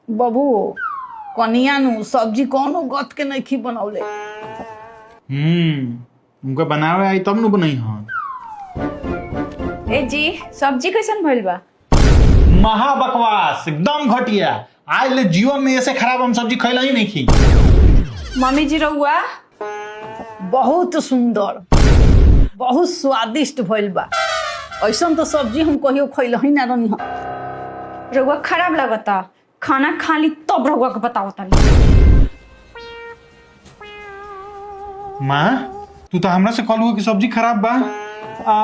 बबू कनिया नु सब्जी कौनो गत के नहीं बनौले। उनका बनावे आई तब नु बनई हां। ए जी सब्जी कैसन भइल बा? महा बकवास, एकदम घटिया। आज ले जीवन में ऐसे खराब हम सब्जी खैला ही नहीं खी। मम्मी जी रहुआ बहुत सुंदर बहुत स्वादिष्ट भइल बा। ऐसा तो सब्जी हम कहियो खैला ही ना रहनी हम। रहुआ खराब लगता, खाना खा ली तब रहुआ के बताओ तनी। माँ तू तो हमरा से कहलू कि सब्जी खराब बा,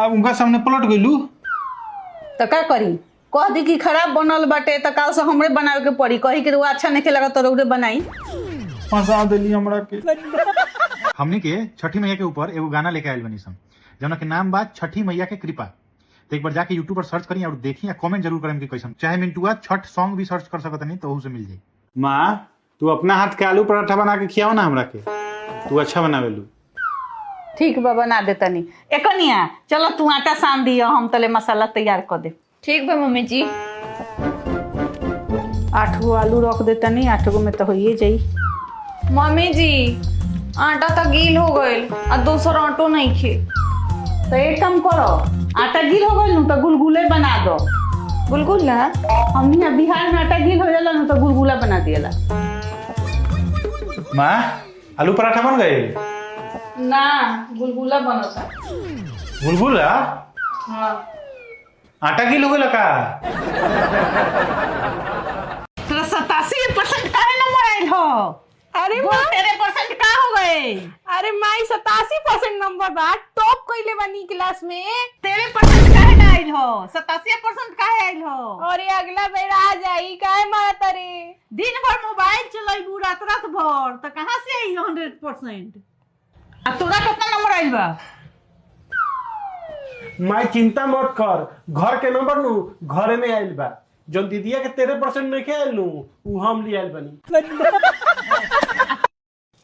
उनका सामने पलट गइलू। तो का करी, कह दी कि खराब बनल बाटे तो काल से हमरे बनावे के पड़ी। कही कि वो अच्छा नहीं लगा तो रउरे बनाई। फंसा देली हमरा के। हमनी के छठी मैया के ऊपर एगो गाना लेके आइल बनी सन, जौना के नाम बा छठी मैया के कृपा। तो एक बार जाके यूट्यूब पर सर्च करी और देखी या कमेंट जरूर करें कि कैसन। चाहे मिंटुआ छठ सॉन्ग भी सर्च कर सकत नहीं तो से मिल जाई। माँ तू अपना हाथ के आलू पराठा बना के खियाओ ना हमरा के, तू अच्छा बनावेलू। ठीक बा बना दे तनी। एकनिया चलो तू आटा सान दियो, हम तले मसाला तैयार कर दे। ठीक बा मम्मी जी। 8 गो आलू रख दे तनी, 8 गो में तो होइए जाई। मम्मी जी आटा तो गील हो गइल और दूसरा आटो नहीं खे। तो एक काम करो, आटा गील हो गइल नु तो गुलगुले बना दो। गुलगुला? हमनी यहाँ बिहार में आटा गील हो जाला नु तो गुलगुला बना दिएला। माँ आलू पराठा बन गए? ना गुलगुला बनता। गुलगुला? हाँ। आटा गील हो गइल का? 87% काहे नंबर आइल हो? अरे वो 13% का हो गए? अरे माई 87% नंबर बा, टॉप कइले बानी क्लास में। 13% काहे ना आइल हो? 87% काहे आइल हो? अरे अगला बेर आ जाई, काहे मारत रे? दिन भर मोबाइल चलाइबू रात रात भर तो कहाँ से आई 100%? आ तोरा कितना नंबर आइल बा? माई चिंता मत कर, घर के नंबर नु घरे में आइल बा। जो दीदिया के 13% नहीं के आइल नु उ हम ले आइल बनी।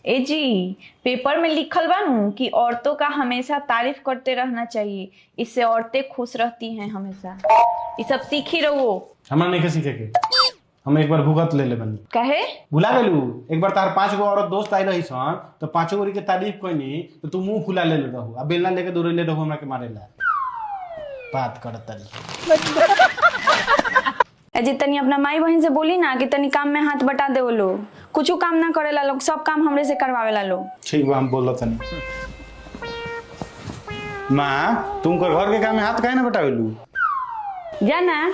ए जी पेपर में लिखल बा नु कि औरतों का हमेशा तारीफ करते रहना चाहिए, इससे औरतें खुश रहती हैं हमेशा। ये सब सीखी रहो। हमरा नहीं के सीखे के, हम एक बार भुगत ले बनी। कहे भुला गेलू? एक बार तार 5 गो औरत दोस्त आई रही सन तो 5 गोरी के तारीफ कइनी तो तू मुंह फुला ले रहू आ बेलना लेके दौड़े रहू हमरा के मारेला। बात करत तनी। अजी तनी अपना माई बहन से बोली ना कि तनी काम में हाथ बटा दे। वो लोग कुछ काम ना करेला, लोग सब काम हमरे से करवावेला लोग। ठीक बा हम बोलत तनी। माँ तुमको घर के काम में हाथ काहे ना बटावेलू? जाना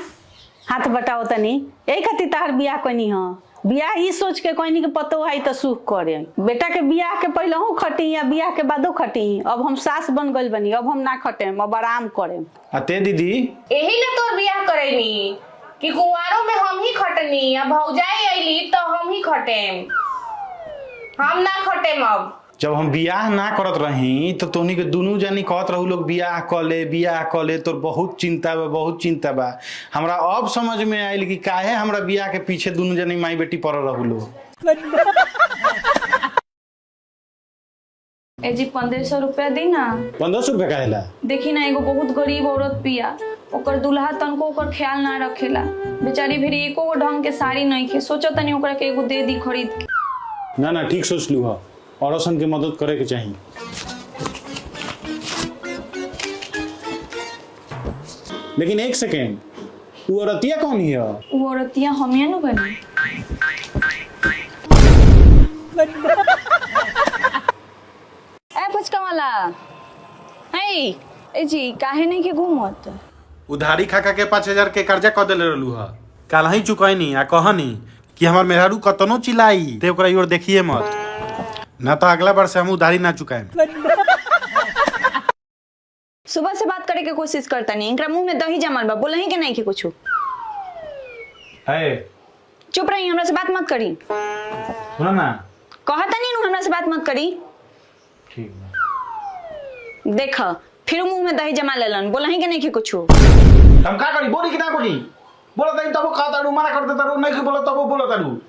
हाथ बटाओ तनी, यही खातिर तार बियाह कनी हो। बियाह ही सोच के कहनी के पतो है तो सुख करे। बेटा के बियाह के पहले हूँ खटी या बियाह के बादो खटी। अब हम सास बन गइल बनी, अब हम ना खटेम, अब आराम करेम। अते दीदी यही ना तोर बियाह करेनी कि कुंवारों में हम ही खटनी या भौजाई आईली तो हम ही खटेम, हम ना खटेम। अब जब हम बियाह ना करत रही तो तोहनी के दुनू जानी कहत रहू लोग बियाह क ले, तोर बहुत चिंता बा बहुत चिंता बा। हमरा अब समझ में आइल कि काहे हमरा बियाह के पीछे दुनू जानी माई बेटी पड़ रहू लोग। ए जी 1500 रुपया दी ना। 1500 रुपया काहेला? देखी ना एगो बहुत गरीब औरत पिया, ओकर दूल्हा तनको ओकर ख्याल ना रखेला। बेचारी फिर एको गो ढंग के साड़ी नहीं खे, सोचो तनी ओकरा के एगो दे दी खरीद के। ना ना ठीक सोच लू हा, औरसन के मदद करे के चाहिए। लेकिन एक सेकेंड, वो औरतिया कौन है? वो औरतिया हमिया नु बनी। ए पुचका वाला हे ए जी काहे नहीं के घूमत? उधारी खा के 5000 के कर्जा क देले रहलू ह, काल ही चुकैनी आ कहनी कि हमर मेहरारू कतनो चिल्लाई ते ओकरा ओर देखिए मत, ना तो अगला बार से हम उधारी ना चुकाएम। सुबह से बात करे के कोशिश करता नहीं, इनका मुंह में दही जमल बा, बोलही के नहीं के कुछ। है चुप रही, हमरा से बात मत करी। सुना ना, कहता नहीं हमरा से बात मत करी। ठीक बा। देख फिर मुंह में दही जमा लेलन, बोलही के नहीं के कुछ। हम का करी? बोली कि ना बोली? बोलत नहीं तब कहता रू, मना कर देता रू, नहीं कि बोलत तब बोलत रू।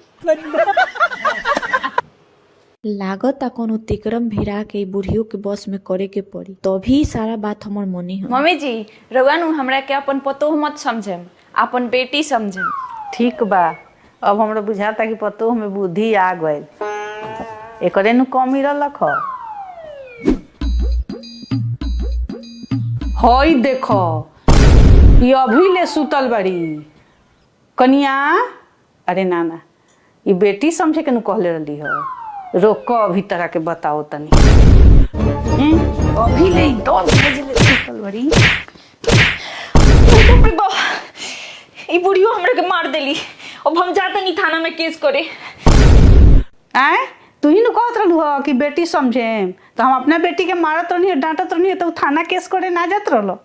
लागता कोनो तिकरम भिड़ा के बुढ़ियो के बस में करे के पड़ी, तभी सारा बात हमर मनी है। मम्मी जी रउआ नु हमरा के अपन पतोह मत समझेम, अपन बेटी समझेम। ठीक बा, अब हमरा बुझाता कि पतो हमें बुद्धि आ गई एकरे नु कमी रहलक ह हई देखो ये अभी ले सुतल बड़ी कनिया। अरे ना ये बेटी समझे के नु कहले रहली हो। रोक अभी तरह के बताओ तनी। अभी ले 10 बजे ले सुतल बड़ी। ई बुढ़ियो हमरा के मार देली। अब हम जाते नहीं थाना में केस करे। आए तू ही नु कहत रहलू हो कि बेटी समझे तो हम अपना बेटी के मारत रहनी डांटत रहनी तो थाना केस करे ना जात रहलो।